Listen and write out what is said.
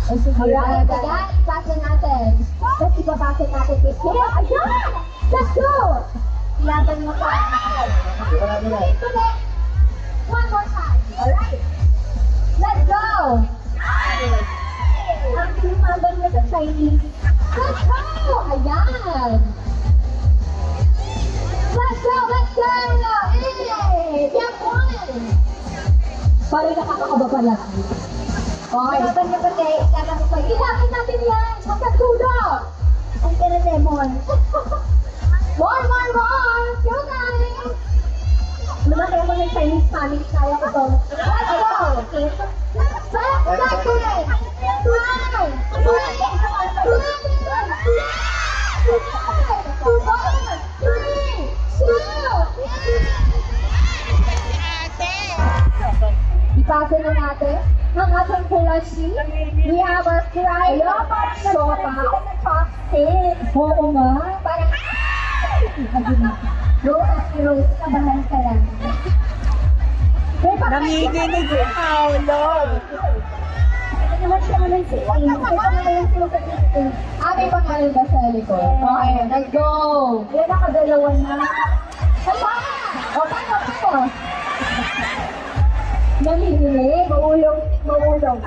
Alright, ayan, ipasa natin. Tapos ipapasa natin kay Kaya, ayan! Let's go! Laban mo pa. Tuloy. One more time. Alright. Let's go! Ang lumaban mo sa Chinese. Let's go! Ayan! Let's go! Let's go! Hey! Yan one! Parang nakakakababa lang. Okay. Laban niya ba tayo? Ilapin natin yan! Magkatulo! Ang kera-lemon. More! Go guys! Lumaki ako ng Chinese family. Kaya ko to. Let's go! Second! Ipasa na natin ang ating kulashi. We have our fried sopa. Oo nga. Parang Rose, kabahan ka lang. Nangiginig yung Paolo. Ito naman siya naman si Ito naman yung sinusabitin. May pangalan ba sa likod? Okay, let's go! Yan, nakadalawa na. Hala! O, paano ko? Nangiginig? Maulong.